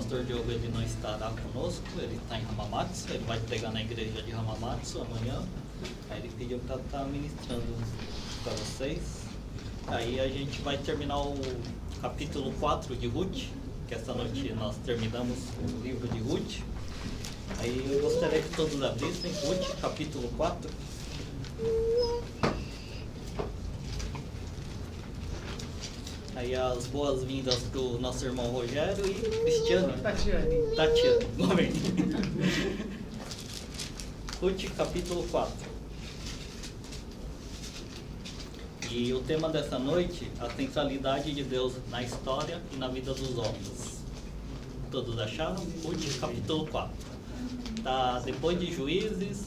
pastor Diogo ele não estará conosco, ele está em Hamamatsu, ele vai pregar na igreja de Hamamatsu amanhã. Aí ele pediu para estar ministrando para vocês. Aí a gente vai terminar o capítulo 4 de Ruth, que essa noite nós terminamos o livro de Ruth. Aí eu gostaria que todos abrissem Ruth, capítulo 4. Aí as boas-vindas para o nosso irmão Rogério e Cristiano. Tatiane, momento. Ruth, capítulo 4. E o tema dessa noite, a centralidade de Deus na história e na vida dos homens. Todos acharam? Ruth, capítulo 4. Tá depois de Juízes,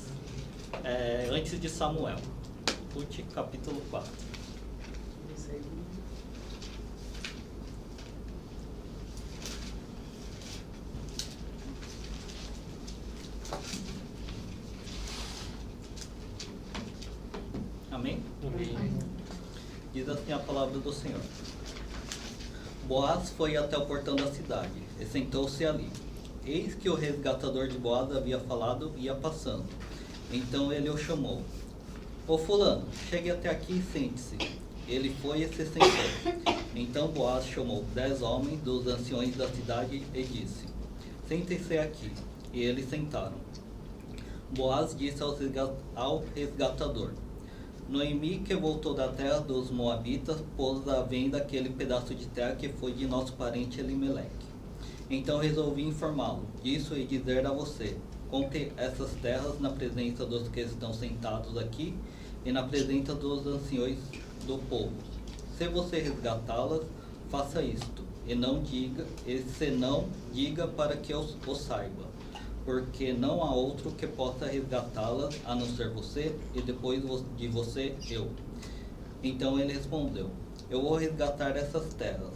antes de Samuel. Ruth, capítulo 4. Amém? Amém. Diz assim a palavra do Senhor. Boaz foi até o portão da cidade e sentou-se ali. Eis que o resgatador de Boaz havia falado e ia passando. Então ele o chamou. Ô fulano, chegue até aqui e sente-se. Ele foi e se sentou. Então Boaz chamou 10 homens dos anciões da cidade e disse: sentem-se aqui. E eles sentaram. Boaz disse ao resgatador: Noemi, que voltou da terra dos Moabitas, pôs à venda aquele pedaço de terra que foi de nosso parente Elimeleque. Então resolvi informá-lo disso e dizer a você: compre essas terras na presença dos que estão sentados aqui e na presença dos anciões do povo. Se você resgatá-las, faça isto, e senão diga para que eu o saiba, porque não há outro que possa resgatá-las a não ser você, e depois de você, eu. Então ele respondeu: eu vou resgatar essas terras.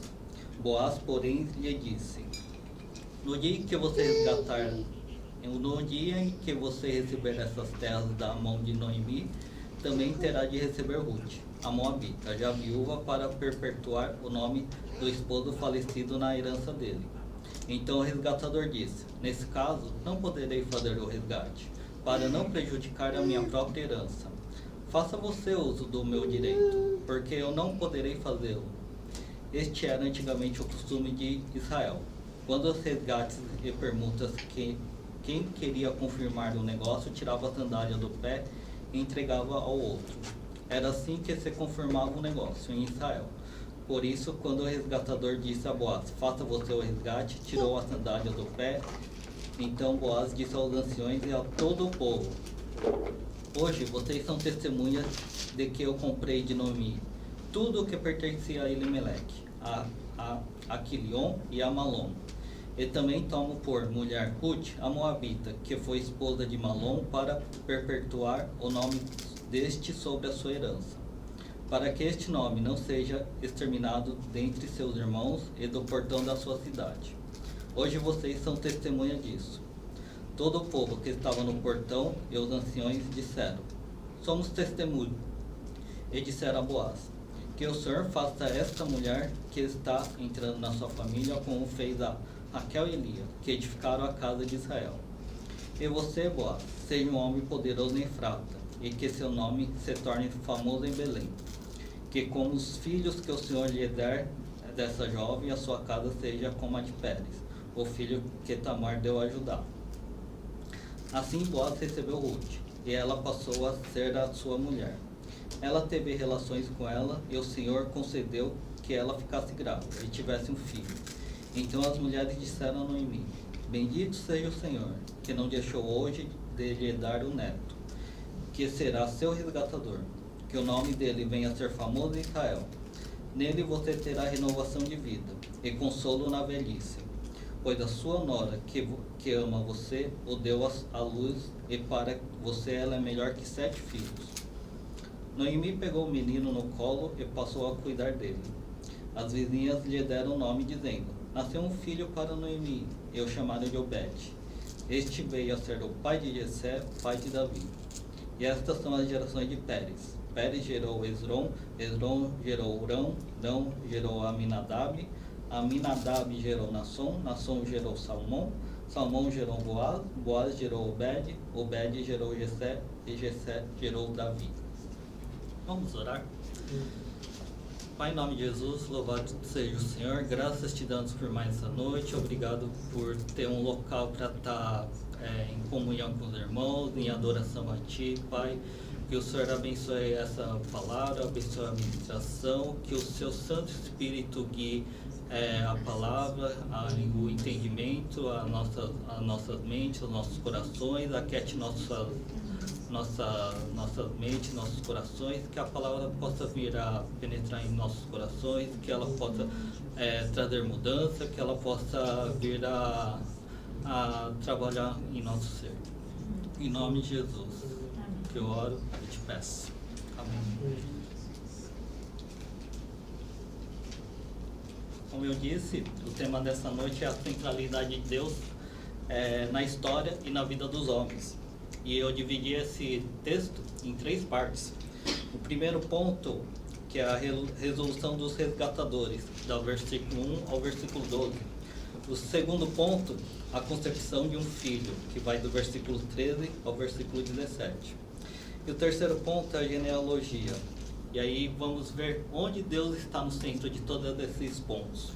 Boaz, porém, lhe disse: no dia em que você receber essas terras da mão de Noemi, também terá de receber Ruth, a Moabita, já viúva, para perpetuar o nome do esposo falecido na herança dele. Então o resgatador disse: nesse caso, não poderei fazer o resgate, para não prejudicar a minha própria herança. Faça você uso do meu direito, porque eu não poderei fazê-lo. Este era antigamente o costume de Israel. Quando os resgates e permutas, quem queria confirmar o negócio tirava a sandália do pé e entregava ao outro. Era assim que se confirmava o negócio em Israel. Por isso, quando o resgatador disse a Boaz: faça você o resgate, tirou a sandália do pé. Então Boaz disse aos anciões e a todo o povo: hoje vocês são testemunhas de que eu comprei de Noemi tudo o que pertencia a Elimeleque, a Quilion e a Malom. E também tomo por mulher Ruth, a Moabita, que foi esposa de Malom, para perpetuar o nome deste sobre a sua herança, para que este nome não seja exterminado dentre seus irmãos e do portão da sua cidade. Hoje vocês são testemunha disso. Todo o povo que estava no portão e os anciões disseram: somos testemunhas. E disseram a Boaz: que o Senhor faça esta mulher que está entrando na sua família, como fez a Raquel e Lia, que edificaram a casa de Israel. E você, Boaz, seja um homem poderoso em Efrata, e que seu nome se torne famoso em Belém. Que como os filhos que o Senhor lhe der dessa jovem, a sua casa seja como a de Pérez, o filho que Tamar deu a Judá. Assim Boaz recebeu Ruth, e ela passou a ser a sua mulher. Ela teve relações com ela, e o Senhor concedeu que ela ficasse grávida e tivesse um filho. Então as mulheres disseram a Noemi: bendito seja o Senhor, que não deixou hoje de lhe dar um neto, que será seu resgatador, que o nome dele venha a ser famoso em Israel. Nele você terá renovação de vida e consolo na velhice, pois a sua nora, que ama você, o deu à luz, e para você ela é melhor que 7 filhos. Noemi pegou o menino no colo e passou a cuidar dele. As vizinhas lhe deram o nome, dizendo: nasceu um filho para Noemi, e o chamaram de Obed. Este veio a ser o pai de Jessé, pai de Davi. E estas são as gerações de Pérez. Pérez gerou Esrom, Esrom gerou Urão, Urão gerou Aminadab, Aminadab gerou Nasson, Nasson gerou Salmão, Salmão gerou Boaz, Boaz gerou Obed, Obed gerou Jessé, e Jessé gerou Davi. Vamos orar? Pai, em nome de Jesus, louvado seja o Senhor, graças te damos por mais essa noite, obrigado por ter um local para estar em comunhão com os irmãos, em adoração a Ti, Pai. Que o Senhor abençoe essa palavra, abençoe a ministração, que o Seu Santo Espírito guie a palavra, o entendimento, as nossas mentes, os nossos corações, aquete nossas mentes, nossos corações, que a palavra possa vir a penetrar em nossos corações, que ela possa trazer mudança, que ela possa vir a trabalhar em nosso ser. Em nome de Jesus, que eu oro e te peço. Amém. Como eu disse, o tema dessa noite é a centralidade de Deus na história e na vida dos homens. E eu dividi esse texto em 3 partes. O primeiro ponto, que é a resolução dos resgatadores, do versículo 1 ao versículo 12. O segundo ponto, a concepção de um filho, que vai do versículo 13 ao versículo 17. E o terceiro ponto é a genealogia. E aí vamos ver onde Deus está no centro de todos esses pontos.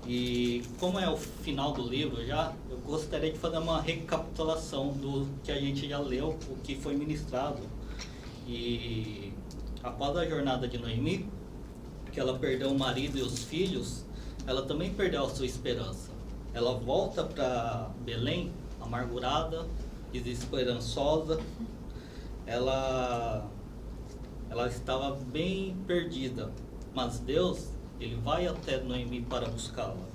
E como é o final do livro já, eu gostaria de fazer uma recapitulação do que a gente já leu, o que foi ministrado. E após a jornada de Noemi, que ela perdeu o marido e os filhos, ela também perdeu a sua esperança. Ela volta para Belém, amargurada, desesperançosa. Ela estava bem perdida, mas Deus, ele vai até Noemi para buscá-la.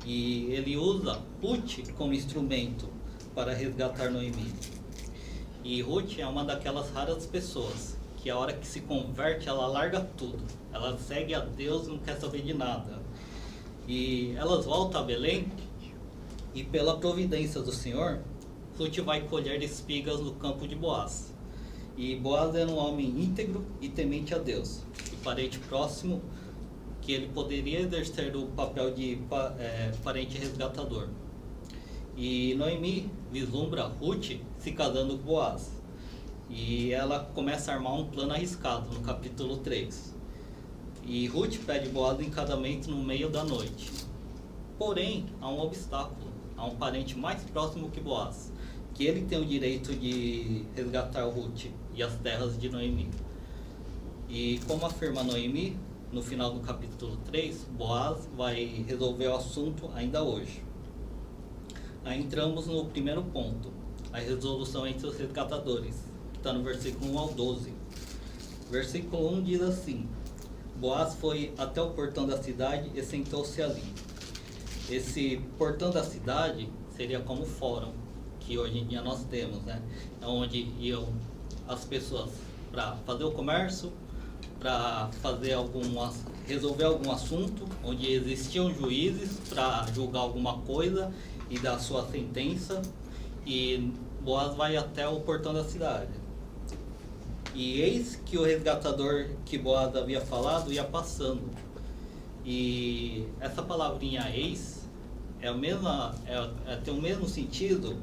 E ele usa Ruth como instrumento para resgatar Noemi. E Ruth é uma daquelas raras pessoas que a hora que se converte, ela larga tudo. Ela segue a Deus e não quer saber de nada. E elas voltam a Belém e pela providência do Senhor, Ruth vai colher espigas no campo de Boaz. E Boaz era um homem íntegro e temente a Deus, e parente próximo, que ele poderia exercer o papel de parente resgatador. E Noemi vislumbra Ruth se casando com Boaz. E ela começa a armar um plano arriscado no capítulo 3. E Ruth pede Boaz em casamento no meio da noite. Porém, há um obstáculo, há um parente mais próximo que Boaz, que ele tem o direito de resgatar Ruth e as terras de Noemi. E como afirma Noemi, no final do capítulo 3, Boaz vai resolver o assunto ainda hoje. Aí entramos no primeiro ponto, a resolução entre os resgatadores, que está no versículo 1 ao 12. Versículo 1 diz assim: Boaz foi até o portão da cidade e sentou-se ali. Esse portão da cidade seria como fórum, que hoje em dia nós temos, né? É onde iam as pessoas para fazer o comércio, para resolver algum assunto, onde existiam juízes para julgar alguma coisa e dar sua sentença. E Boaz vai até o portão da cidade. E eis que o resgatador que Boaz havia falado ia passando. E essa palavrinha eis tem o mesmo sentido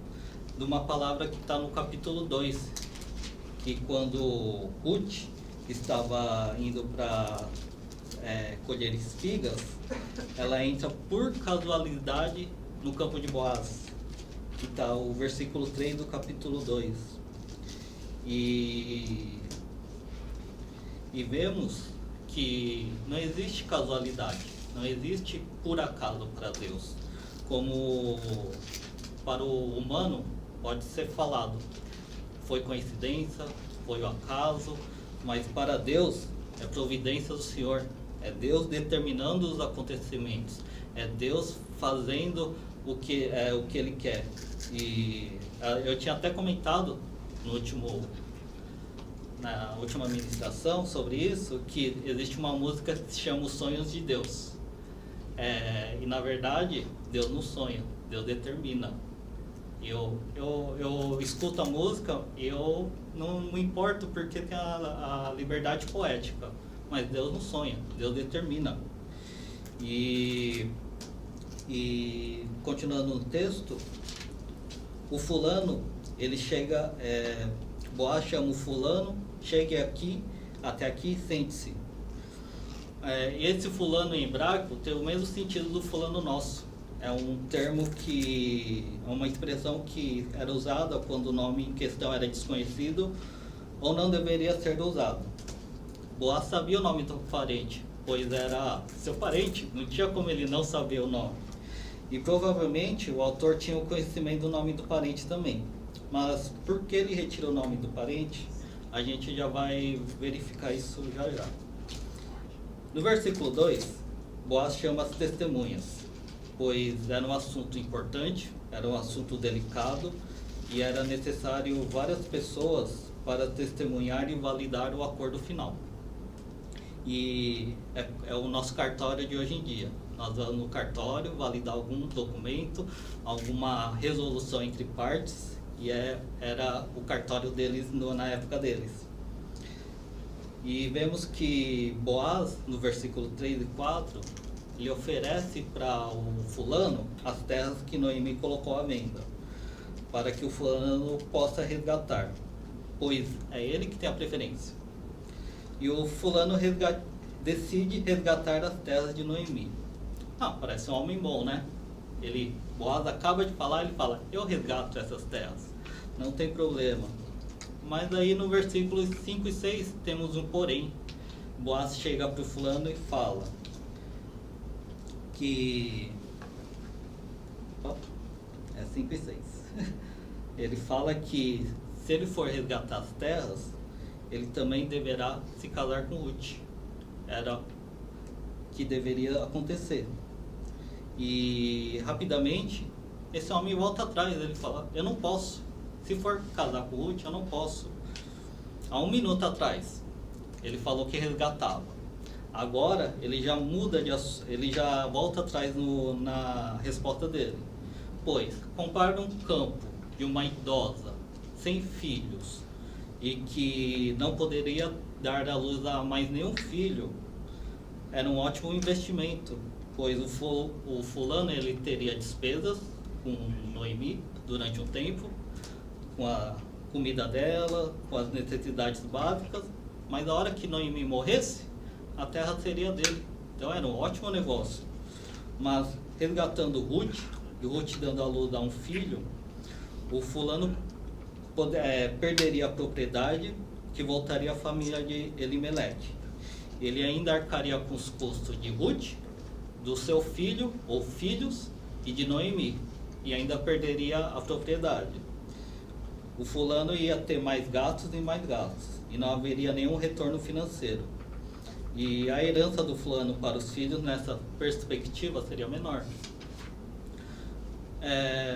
de uma palavra que está no capítulo 2, que quando Ruth estava indo para colher espigas, ela entra por casualidade no campo de Boaz, que está o versículo 3 do capítulo 2. E vemos que não existe casualidade, não existe por acaso para Deus. Como para o humano pode ser falado, foi coincidência, foi o acaso, mas para Deus é providência do Senhor, é Deus determinando os acontecimentos, é Deus fazendo o que Ele quer. E eu tinha até comentado na última ministração sobre isso, que existe uma música que se chama Os Sonhos de Deus. E na verdade, Deus não sonha, Deus determina. Eu escuto a música e eu não me importo porque tem a liberdade poética, mas Deus não sonha, Deus determina. E E continuando no texto, o fulano, ele chega, Boaz chama o fulano, chegue aqui, até aqui, sente-se. Esse fulano em hebraico tem o mesmo sentido do fulano nosso. É um termo uma expressão que era usada quando o nome em questão era desconhecido ou não deveria ser usado. Boaz sabia o nome do parente, pois era seu parente, não tinha como ele não saber o nome. E provavelmente o autor tinha o conhecimento do nome do parente também. Mas por que ele retirou o nome do parente? A gente já vai verificar isso já já. No versículo 2, Boaz chama as testemunhas, pois era um assunto importante, era um assunto delicado e era necessário várias pessoas para testemunhar e validar o acordo final. E é o nosso cartório de hoje em dia. Nós vamos no cartório validar algum documento, alguma resolução entre partes, e era o cartório deles na época deles. E vemos que Boaz, no versículo 3 e 4, ele oferece para o fulano as terras que Noemi colocou à venda, para que o fulano possa resgatar, pois é ele que tem a preferência. E o fulano decide resgatar as terras de Noemi. Parece um homem bom, né? Boaz acaba de falar, ele fala, eu resgato essas terras, não tem problema. Mas aí no versículo 5 e 6 temos um porém. Boaz chega para o fulano e fala que... é 5 e 6. Ele fala que se ele for resgatar as terras, ele também deverá se casar com Ruth. Era que deveria acontecer. E rapidamente esse homem volta atrás, ele fala, eu não posso. Se for casar com Ruth, eu não posso. Há 1 minuto atrás, ele falou que resgatava. Agora, ele já muda, ele já volta atrás na resposta dele. Pois, compara um campo de uma idosa, sem filhos, e que não poderia dar à luz a mais nenhum filho, era um ótimo investimento, pois o fulano ele teria despesas com Noemi durante um tempo, com a comida dela, com as necessidades básicas, mas na hora que Noemi morresse, a terra seria dele. Então era um ótimo negócio. Mas resgatando Ruth, e Ruth dando à luz a um filho, o fulano perderia a propriedade que voltaria à família de Elimeleque. Ele ainda arcaria com os custos de Ruth, do seu filho ou filhos e de Noemi, e ainda perderia a propriedade. O fulano ia ter mais gastos e mais gastos, e não haveria nenhum retorno financeiro. E a herança do fulano para os filhos nessa perspectiva seria menor.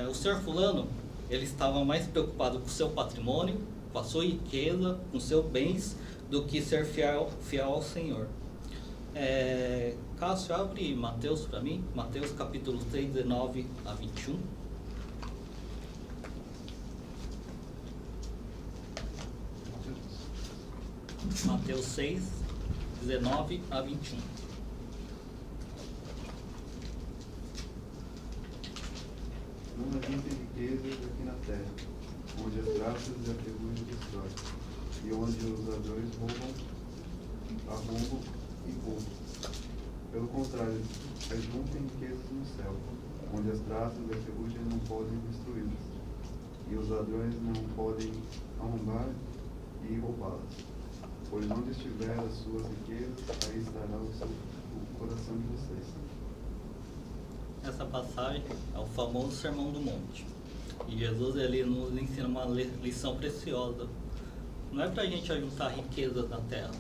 O senhor fulano, ele estava mais preocupado com o seu patrimônio, com a sua riqueza, com seus bens, do que ser fiel ao Senhor. Cássio, abre Mateus para mim, Mateus capítulo 3, 19 a 21. Mateus 6, 19 a 21. Não ajuntem riquezas aqui na terra, onde as traças e a ferrugem destroem, e onde os ladrões roubam, arrombam e roubam. Pelo contrário, ajuntem riquezas no céu, onde as traças e a ferrugem não podem destruí-las, e os ladrões não podem arrombar e roubá-las. Pois onde estiver as suas riquezas, aí estará o coração de vocês. Essa passagem é o famoso Sermão do Monte. E Jesus ele nos ensina uma lição preciosa. Não é para a gente ajuntar riquezas na terra,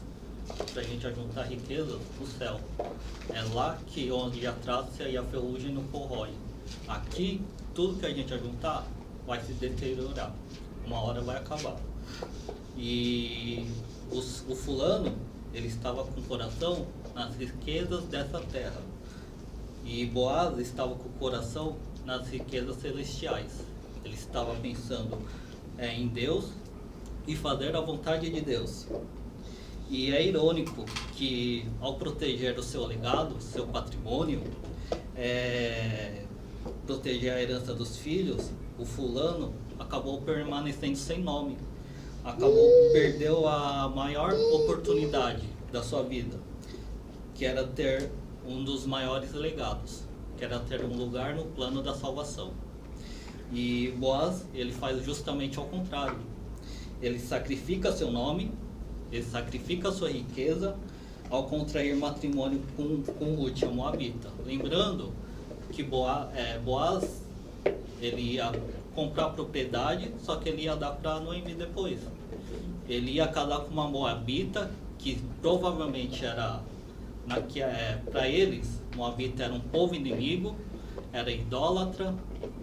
é para a gente ajuntar riquezas no céu. É lá que onde a traça e a ferrugem não corrói. Aqui, tudo que a gente ajuntar vai se deteriorar. Uma hora vai acabar. E o fulano, ele estava com o coração nas riquezas dessa terra. E Boaz estava com o coração nas riquezas celestiais. Ele estava pensando em Deus e fazer a vontade de Deus. E é irônico que, ao proteger o seu legado, seu patrimônio, proteger a herança dos filhos, o fulano acabou permanecendo sem nome. Perdeu a maior oportunidade da sua vida, que era ter um dos maiores legados, que era ter um lugar no plano da salvação. E Boaz, ele faz justamente ao contrário. Ele sacrifica seu nome, ele sacrifica sua riqueza ao contrair matrimônio com Ruth, a Moabita. Lembrando que Boaz, ele ia comprar propriedade, só que ele ia dar para Noemi depois. Ele ia casar com uma Moabita, que provavelmente era, para eles, Moabita era um povo inimigo, era idólatra,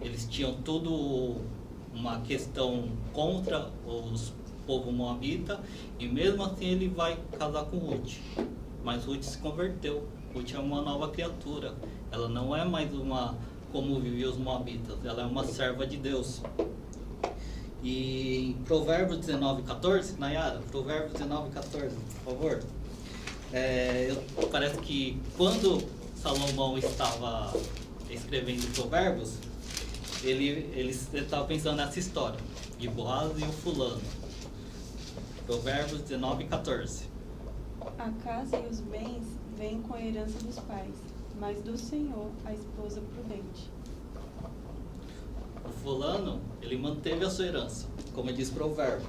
eles tinham tudo uma questão contra os povo moabita, e mesmo assim ele vai casar com Ruth. Mas Ruth se converteu. Ruth é uma nova criatura. Ela não é mais uma como viviam os moabitas, ela é uma serva de Deus. E em Provérbios 19:14, Nayara, Provérbios 19:14, por favor. Parece que quando Salomão estava escrevendo Provérbios, ele estava pensando nessa história de Boaz e o fulano. Provérbios 19:14. A casa e os bens vêm com a herança dos pais, mas do Senhor a esposa prudente. O fulano, ele manteve a sua herança, como diz Provérbio.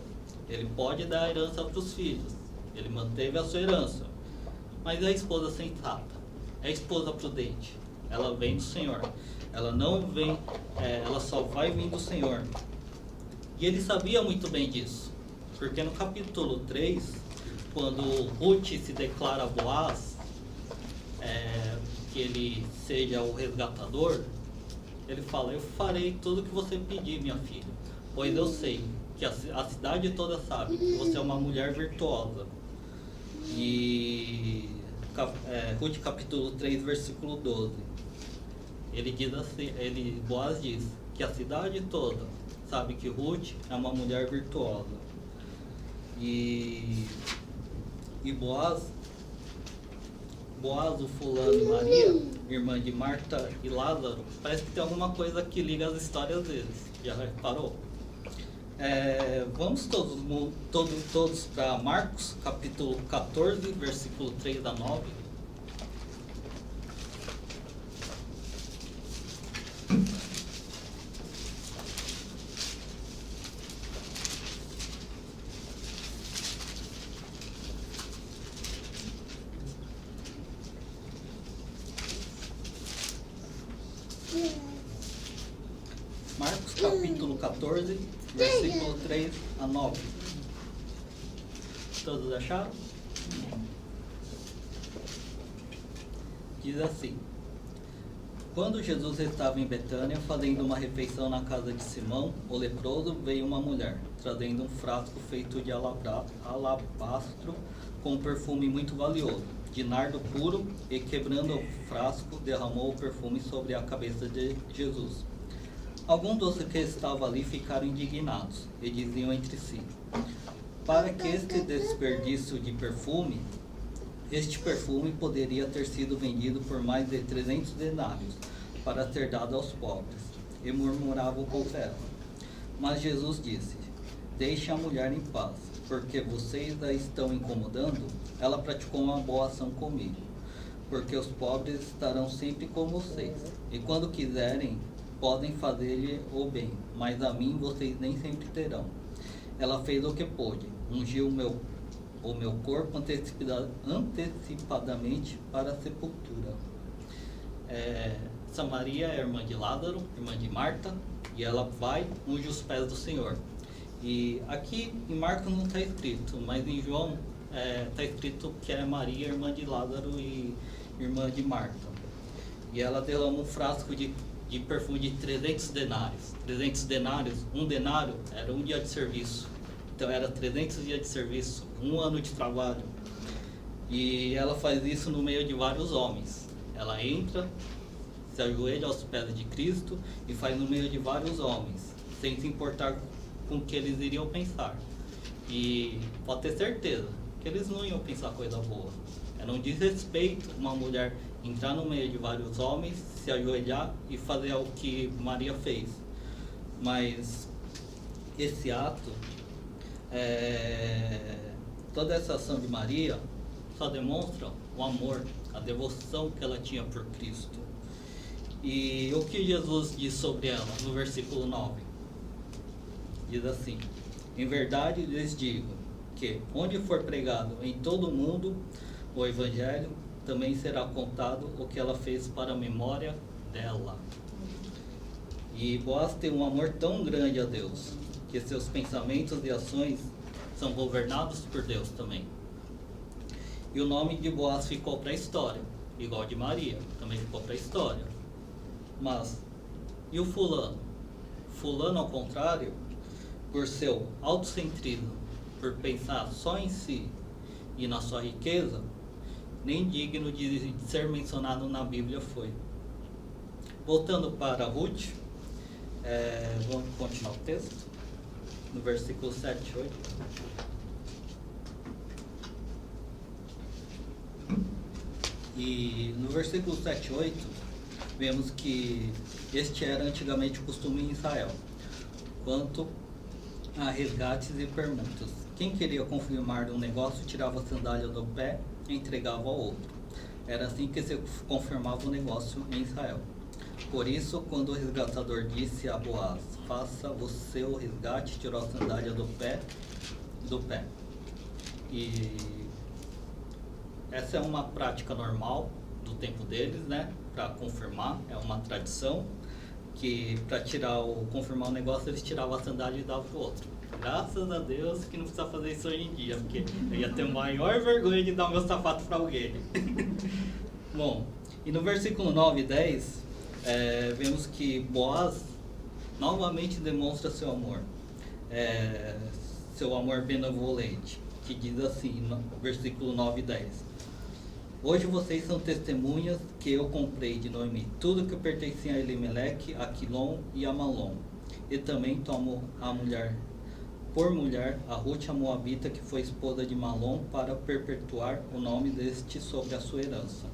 Ele pode dar a herança para os filhos, ele manteve a sua herança. Mas a esposa sensata, a esposa prudente, ela vem do Senhor. Ela não vem, ela só vai vir do Senhor. E ele sabia muito bem disso, porque no capítulo 3, quando Ruth se declara a Boaz, que ele seja o resgatador, ele fala: eu farei tudo o que você pedir, minha filha, pois eu sei que a cidade toda sabe que você é uma mulher virtuosa. E Ruth capítulo 3, versículo 12, ele diz assim, Boaz diz que a cidade toda sabe que Ruth é uma mulher virtuosa. E Boaz, o fulano e Maria, irmã de Marta e Lázaro, parece que tem alguma coisa que liga as histórias deles. Já reparou? Vamos todos para Marcos, capítulo 14, versículo 3 a 9. Marcos capítulo 14, versículo 3 a 9. Todos acharam? Diz assim: quando Jesus estava em Betânia, fazendo uma refeição na casa de Simão, o leproso, veio uma mulher, trazendo um frasco feito de alabastro com um perfume muito valioso, de nardo puro, e quebrando o frasco, derramou o perfume sobre a cabeça de Jesus. Alguns dos que estavam ali ficaram indignados e diziam entre si: para que este desperdício de perfume, este perfume poderia ter sido vendido por mais de 300 denários para ser dado aos pobres. E murmuravam contra ela. Mas Jesus disse: deixe a mulher em paz, porque vocês a estão incomodando. Ela praticou uma boa ação comigo, porque os pobres estarão sempre com vocês, e quando quiserem podem fazer-lhe o bem, mas a mim vocês nem sempre terão. Ela fez o que pôde, ungiu o meu corpo antecipadamente para a sepultura. Essa Maria é irmã de Lázaro, irmã de Marta, e ela vai unge os pés do Senhor. E aqui em Marcos não está escrito, mas em João está escrito que é Maria, irmã de Lázaro e irmã de Marta. E ela derrama um frasco de perfume de 300 denários. 300 denários, um denário era um dia de serviço. Então era 300 dias de serviço, um ano de trabalho. E ela faz isso no meio de vários homens. Ela entra, se ajoelha aos pés de Cristo e faz no meio de vários homens, sem se importar com o que eles iriam pensar. E pode ter certeza que eles não iam pensar coisa boa. Era um desrespeito uma mulher entrar no meio de vários homens, se ajoelhar e fazer o que Maria fez. Mas esse ato, toda essa ação de Maria só demonstra o amor, a devoção que ela tinha por Cristo. E o que Jesus diz sobre ela no versículo 9? Diz assim: em verdade lhes digo que onde for pregado em todo o mundo o Evangelho, também será contado o que ela fez para a memória dela. E Boaz tem um amor tão grande a Deus, que seus pensamentos e ações são governados por Deus também. E o nome de Boaz ficou para a história, igual de Maria, também ficou para a história. Mas, e o fulano? Fulano, ao contrário, por seu autocentrismo, por pensar só em si e na sua riqueza, nem digno de ser mencionado na Bíblia foi. Voltando para Ruth, vamos continuar o texto, no versículo 7 e 8. E no versículo 7 e 8, vemos que este era antigamente o costume em Israel, quanto a resgates e permutas. Quem queria confirmar um negócio tirava a sandália do pé e entregava ao outro. Era assim que se confirmava o negócio em Israel. Por isso, quando o resgatador disse a Boaz: faça você o resgate, tirou a sandália do pé. E essa é uma prática normal do tempo deles, né? Para confirmar, é uma tradição que para confirmar o negócio eles tiravam a sandália e davam pro outro. Graças a Deus que não precisa fazer isso hoje em dia, porque eu ia ter maior vergonha de dar o meu sapato para alguém. Bom, e no versículo 9 e 10, vemos que Boaz novamente demonstra seu amor benevolente, que diz assim, no versículo 9 e 10. Hoje vocês são testemunhas que eu comprei de Noemi tudo que pertencia a Elimeleque, a Quilom e a Malom. E também tomo por mulher a Ruth a Moabita, que foi esposa de Malom, para perpetuar o nome deste sobre a sua herança,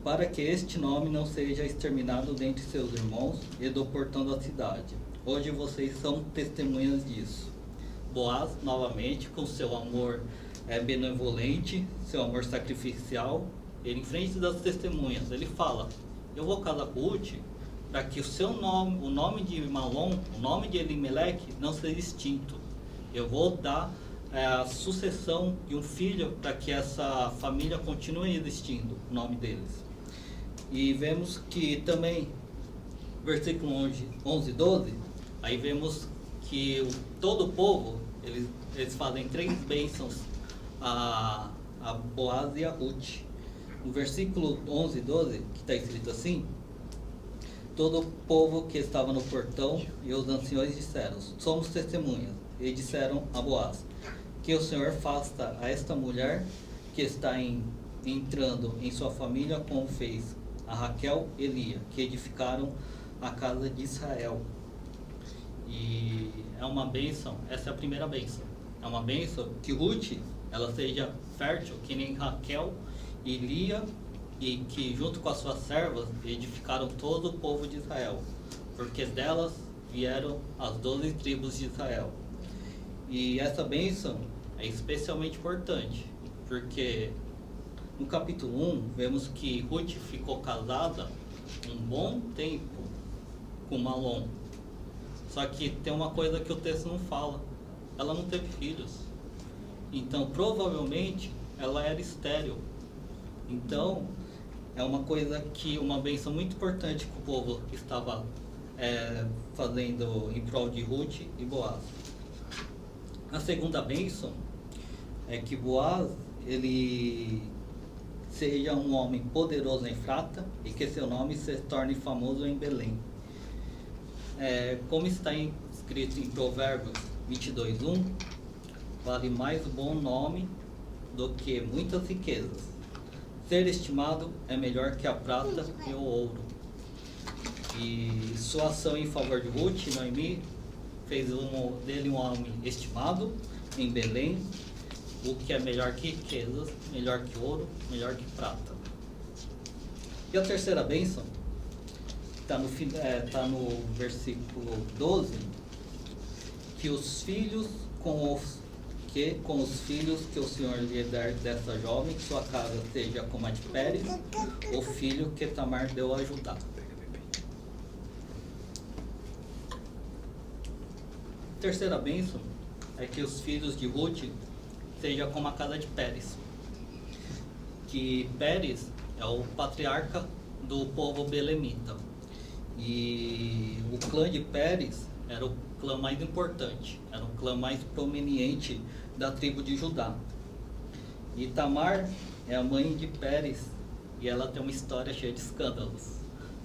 para que este nome não seja exterminado dentre seus irmãos e do portão da cidade. Hoje vocês são testemunhas disso. Boaz, novamente, com seu amor benevolente, seu amor sacrificial, ele em frente das testemunhas, ele fala: eu vou casar com Ruth para que o seu nome, o nome de Malom, o nome de Elimeleque não seja extinto. Eu vou dar a sucessão de um filho para que essa família continue existindo, o nome deles. E vemos que também, versículo 11 e 12, aí vemos que todo o povo, eles fazem 3 bênçãos a Boaz e a Ruth. No versículo 11 e 12, que está escrito assim: todo o povo que estava no portão e os anciões disseram: somos testemunhas. E disseram a Boaz: que o Senhor faça a esta mulher que está entrando em sua família como fez a Raquel e Lia, que edificaram a casa de Israel. E é uma bênção, essa é a primeira bênção. É uma bênção que Ruth, ela seja fértil, que nem Raquel e Lia, e que junto com as suas servas edificaram todo o povo de Israel, porque delas vieram as 12 tribos de Israel. E essa bênção é especialmente importante, porque no capítulo 1 vemos que Ruth ficou casada um bom tempo com Malom. Só que tem uma coisa que o texto não fala: ela não teve filhos. Então provavelmente ela era estéril. Então é uma bênção muito importante que o povo estava fazendo em prol de Ruth e Boaz. A segunda bênção é que Boaz, ele seja um homem poderoso em Efrata e que seu nome se torne famoso em Belém. Como está escrito em Provérbios 22:1, vale mais o bom nome do que muitas riquezas. Ser estimado é melhor que a prata e o ouro. E sua ação em favor de Ruth e Noemi fez dele um homem estimado em Belém, o que é melhor que riquezas, melhor que ouro, melhor que prata. E a terceira bênção está no versículo 12, que os filhos com os filhos que o Senhor lhe der dessa jovem, que sua casa seja como a de Pérez, o filho que Tamar deu a Judá. Terceira bênção é que os filhos de Ruth sejam como a casa de Pérez. Que Pérez é o patriarca do povo belemita. E o clã de Pérez era o clã mais importante, era o clã mais prominente da tribo de Judá. E Tamar é a mãe de Pérez e ela tem uma história cheia de escândalos.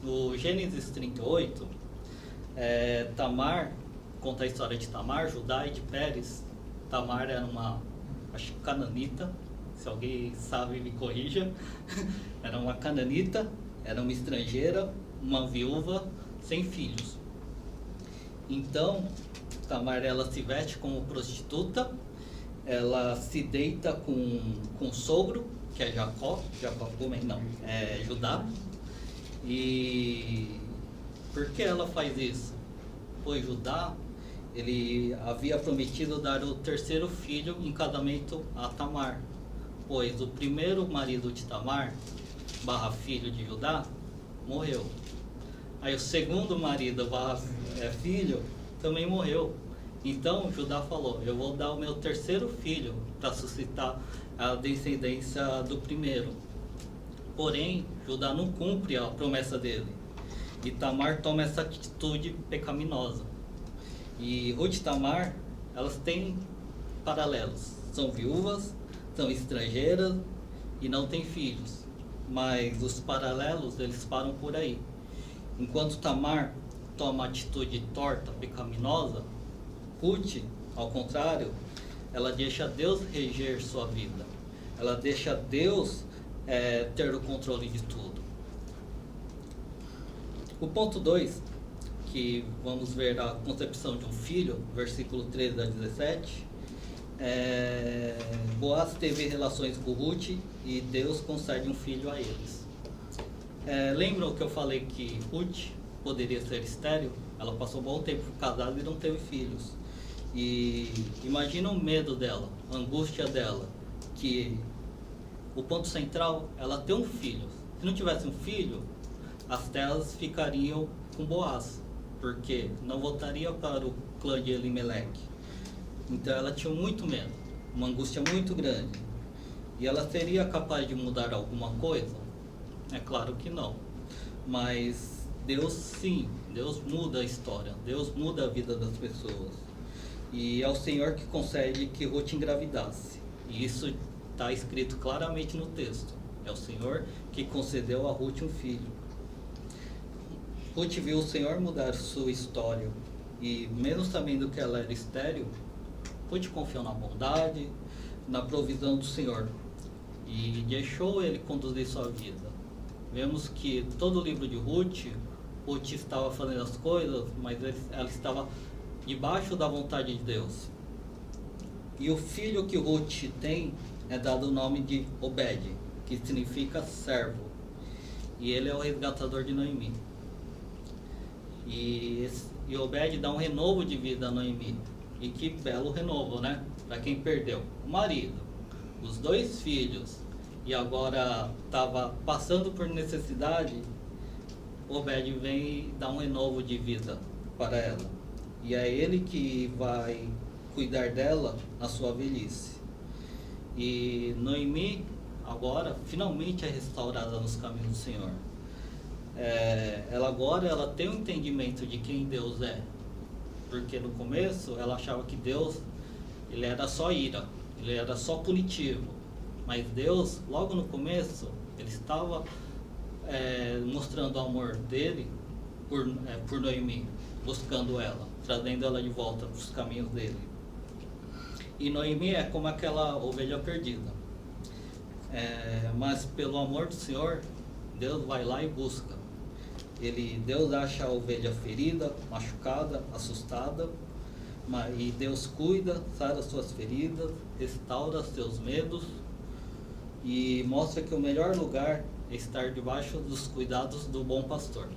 No Gênesis 38, Tamar conta a história de Tamar, Judá e de Pérez. Tamar era uma, acho que cananita, se alguém sabe me corrija. Era uma cananita, era uma estrangeira, uma viúva sem filhos. Então, Tamar ela se veste como prostituta, ela se deita com o sogro, que é Jacó não, é Judá. E por que ela faz isso? Pois Judá, ele havia prometido dar o terceiro filho em casamento a Tamar, pois o primeiro marido de Tamar, filho de Judá, morreu. Aí o segundo marido, filho, também morreu. Então Judá falou, eu vou dar o meu terceiro filho para suscitar a descendência do primeiro. Porém, Judá não cumpre a promessa dele. E Tamar toma essa atitude pecaminosa. E Ruth e Tamar, elas têm paralelos. São viúvas, são estrangeiras e não têm filhos. Mas os paralelos, eles param por aí. Enquanto Tamar toma atitude torta, pecaminosa, Ruth, ao contrário, ela deixa Deus reger sua vida. Ela deixa Deus ter o controle de tudo. O ponto 2, que vamos ver a concepção de um filho, versículo 13 a 17, Boaz teve relações com Ruth e Deus concede um filho a eles. Lembram que eu falei que Ruth poderia ser estéril? Ela passou um bom tempo casada e não teve filhos. E imagina o medo dela, a angústia dela, que o ponto central, ela tem um filho. Se não tivesse um filho, as terras ficariam com Boaz, porque não voltaria para o clã de Elimeleque. Então ela tinha muito medo, uma angústia muito grande. E ela seria capaz de mudar alguma coisa? É claro que não. Mas Deus sim, Deus muda a história, Deus muda a vida das pessoas. E é o Senhor que concede que Ruth engravidasse. E isso está escrito claramente no texto. É o Senhor que concedeu a Ruth um filho. Ruth viu o Senhor mudar sua história. E mesmo sabendo que ela era estéril, Ruth confiou na bondade, na provisão do Senhor. E deixou ele conduzir sua vida. Vemos que todo o livro de Ruth estava fazendo as coisas, mas ela estava debaixo da vontade de Deus. E o filho que Ruth tem é dado o nome de Obed, que significa servo. E ele é o resgatador de Noemi. E Obed dá um renovo de vida a Noemi. E que belo renovo, né? Para quem perdeu o marido, os 2 filhos, e agora estava passando por necessidade, Obed vem e dá um renovo de vida para ela. E é ele que vai cuidar dela na sua velhice. E Noemi agora finalmente é restaurada nos caminhos do Senhor. Ela tem um entendimento de quem Deus é. Porque no começo ela achava que Deus, ele era só ira, ele era só punitivo. Mas Deus, logo no começo, ele estava mostrando o amor dele por Noemi, buscando ela, trazendo ela de volta para os caminhos dele. E Noemi é como aquela ovelha perdida. Mas pelo amor do Senhor, Deus vai lá e busca. Deus acha a ovelha ferida, machucada, assustada, e Deus cuida, sara suas feridas, restaura seus medos e mostra que o melhor lugar estar debaixo dos cuidados do bom pastor.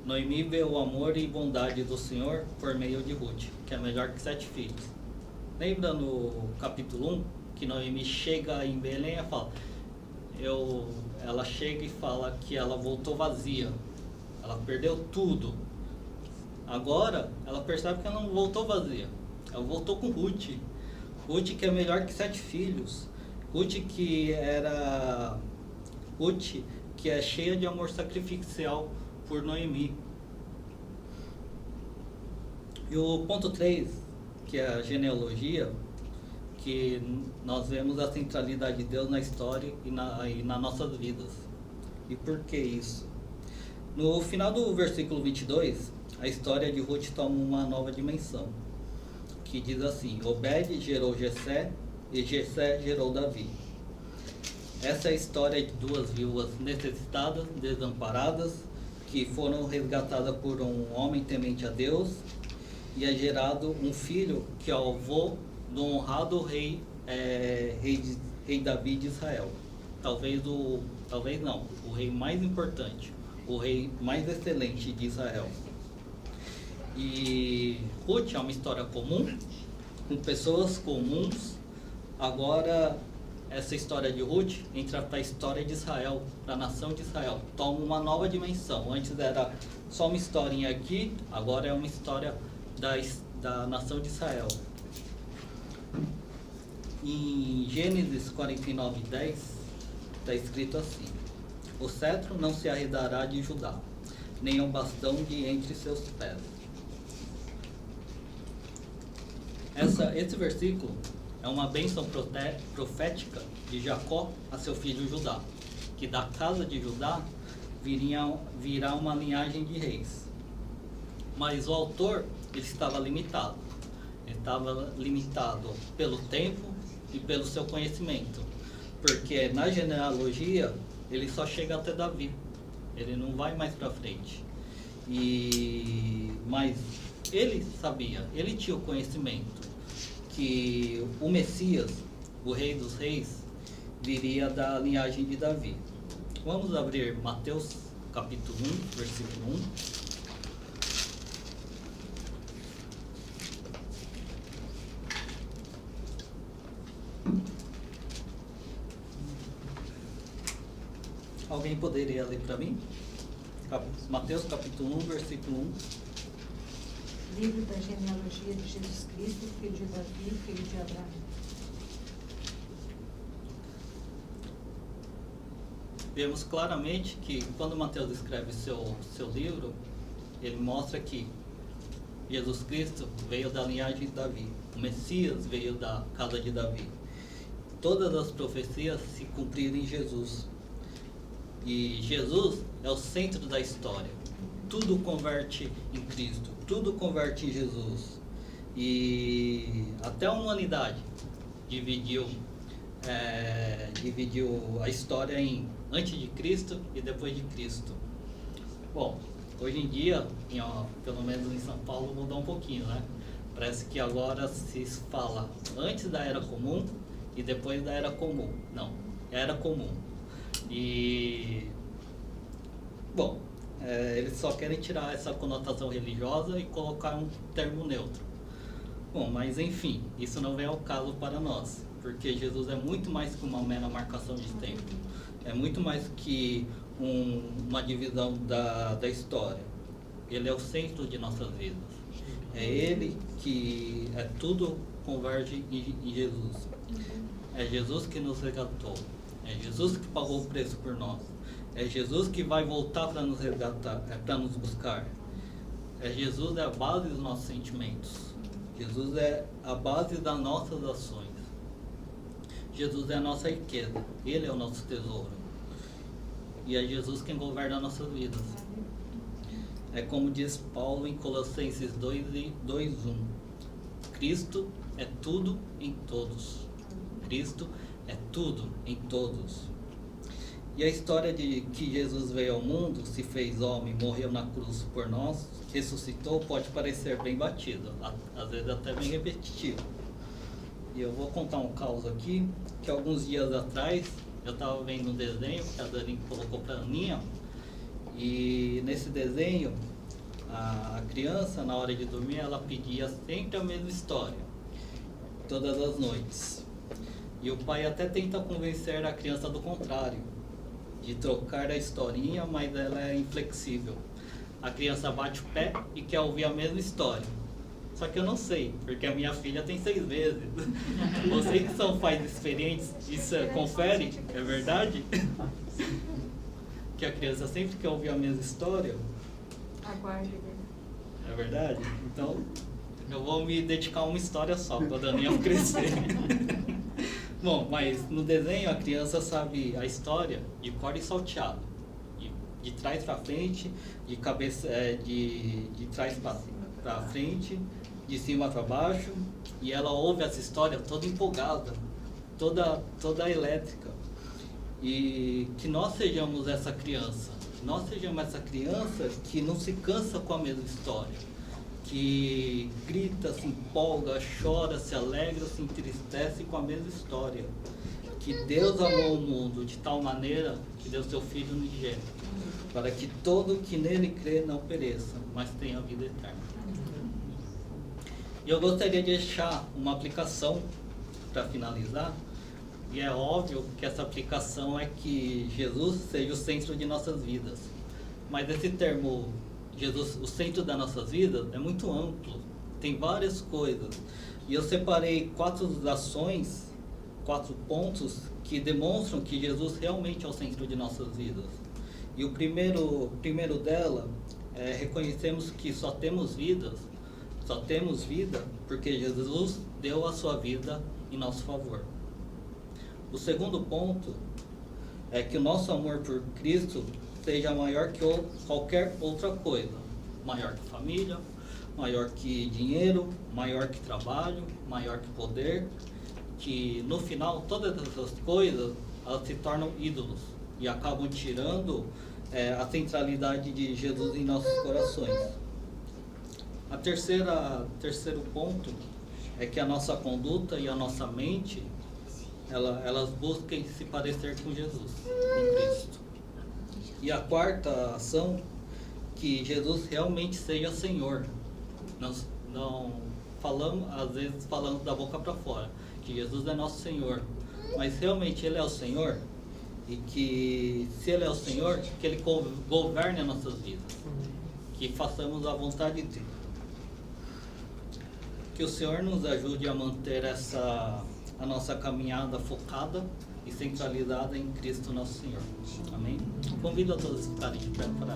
Noemi vê o amor e bondade do Senhor por meio de Ruth, que é melhor que 7 filhos. Lembra no capítulo 1 que Noemi chega em Belém e fala, ela chega e fala que ela voltou vazia, ela perdeu tudo. Agora ela percebe que ela não voltou vazia, ela voltou com Ruth. Ruth que é melhor que 7 filhos. Ruth que é cheia de amor sacrificial por Noemi. E o ponto 3, que é a genealogia, que nós vemos a centralidade de Deus na história e nas nossas vidas. E por que isso? No final do versículo 22, a história de Ruth toma uma nova dimensão, que diz assim: Obed gerou Jessé e Jessé gerou Davi. Essa é a história de 2 viúvas necessitadas, desamparadas, que foram resgatadas por um homem temente a Deus, e é gerado um filho que é o avô do honrado rei Davi de Israel. Talvez não, o rei mais importante, o rei mais excelente de Israel. E Ruth é uma história comum, com pessoas comuns. Agora, essa história de Ruth entra para a história de Israel, para a nação de Israel. Toma uma nova dimensão. Antes era só uma historinha aqui, agora é uma história da nação de Israel. Em Gênesis 49:10 está escrito assim: O cetro não se arredará de Judá, nem um bastão de entre seus pés. Esse versículo é uma bênção profética de Jacó a seu filho Judá, que da casa de Judá virá uma linhagem de reis. Mas o autor, ele estava limitado. Ele estava limitado pelo tempo e pelo seu conhecimento. Porque na genealogia, ele só chega até Davi. Ele não vai mais para frente. Mas ele sabia, ele tinha o conhecimento que o Messias, o Rei dos Reis, viria da linhagem de Davi. Vamos abrir Mateus capítulo 1, versículo 1. Alguém poderia ler para mim? Mateus capítulo 1, versículo 1. Livro da genealogia de Jesus Cristo, filho de Davi, filho de Abraão. Vemos claramente que quando Mateus escreve seu livro, ele mostra que Jesus Cristo veio da linhagem de Davi, o Messias veio da casa de Davi. Todas as profecias se cumpriram em Jesus. E Jesus é o centro da história. Tudo converte em Cristo, tudo converte em Jesus. E até a humanidade dividiu a história em antes de Cristo e depois de Cristo. Bom, hoje em dia, pelo menos em São Paulo, mudou um pouquinho, né? Parece que agora se fala antes da Era Comum e depois da Era Comum. Não, Era Comum. Bom, eles só querem tirar essa conotação religiosa e colocar um termo neutro. Bom, mas enfim, isso não vem ao caso para nós, porque Jesus é muito mais que uma mera marcação de tempo. É muito mais que uma divisão da história. Ele é o centro de nossas vidas. É Ele que tudo converge em Jesus. É Jesus que nos resgatou. É Jesus que pagou o preço por nós. É Jesus que vai voltar para nos resgatar, para nos buscar. Jesus é a base dos nossos sentimentos. Jesus é a base das nossas ações. Jesus é a nossa riqueza. Ele é o nosso tesouro. E é Jesus quem governa as nossas vidas. É como diz Paulo em Colossenses 2:1. Cristo é tudo em todos. Cristo é tudo em todos. E a história de que Jesus veio ao mundo, se fez homem, morreu na cruz por nós, ressuscitou, pode parecer bem batido, às vezes até bem repetitivo. E eu vou contar um caos aqui, que alguns dias atrás eu estava vendo um desenho que a Dani colocou para a Aninha, e nesse desenho, a criança, na hora de dormir, ela pedia sempre a mesma história, todas as noites. E o pai até tenta convencer a criança do contrário, de trocar a historinha, mas ela é inflexível. A criança bate o pé e quer ouvir a mesma história. Só que eu não sei, porque a minha filha tem 6 meses. Vocês que são pais experientes, isso confere? É verdade? Que a criança sempre quer ouvir a mesma história? Aguarde. É verdade? Então, eu vou me dedicar a uma história só, quando a Aninha crescer. Bom, mas no desenho a criança sabe a história de cor e salteado. De trás para frente, de cabeça, de trás para frente, de cima para baixo. E ela ouve essa história toda empolgada, toda elétrica. E que nós sejamos essa criança. Nós sejamos essa criança que não se cansa com a mesma história, que grita, se empolga, chora, se alegra, se entristece com a mesma história. Que Deus amou o mundo de tal maneira que deu seu Filho unigênito, para que todo que nele crê não pereça, mas tenha a vida eterna. E eu gostaria de deixar uma aplicação para finalizar, e é óbvio que essa aplicação é que Jesus seja o centro de nossas vidas. Mas esse termo, Jesus, o centro das nossas vidas, é muito amplo, tem várias coisas. E eu separei 4 ações, 4 pontos que demonstram que Jesus realmente é o centro de nossas vidas. E o primeiro dela é reconhecemos que só temos vida porque Jesus deu a sua vida em nosso favor. O segundo ponto é que o nosso amor por Cristo seja maior que qualquer outra coisa. Maior que família, maior que dinheiro, maior que trabalho, maior que poder. Que no final todas essas coisas elas se tornam ídolos e acabam tirando a centralidade de Jesus em nossos corações. Terceiro ponto é que a nossa conduta e a nossa mente elas busquem se parecer com Jesus, com Cristo. E a quarta ação, que Jesus realmente seja Senhor. Nós não falamos, às vezes falamos da boca para fora, que Jesus é nosso Senhor, mas realmente Ele é o Senhor, e que se Ele é o Senhor, que Ele governe as nossas vidas, que façamos a vontade dEle. Que o Senhor nos ajude a manter a nossa caminhada focada e centralizada em Cristo nosso Senhor. Amém? Convido a todos a ficarem de pé para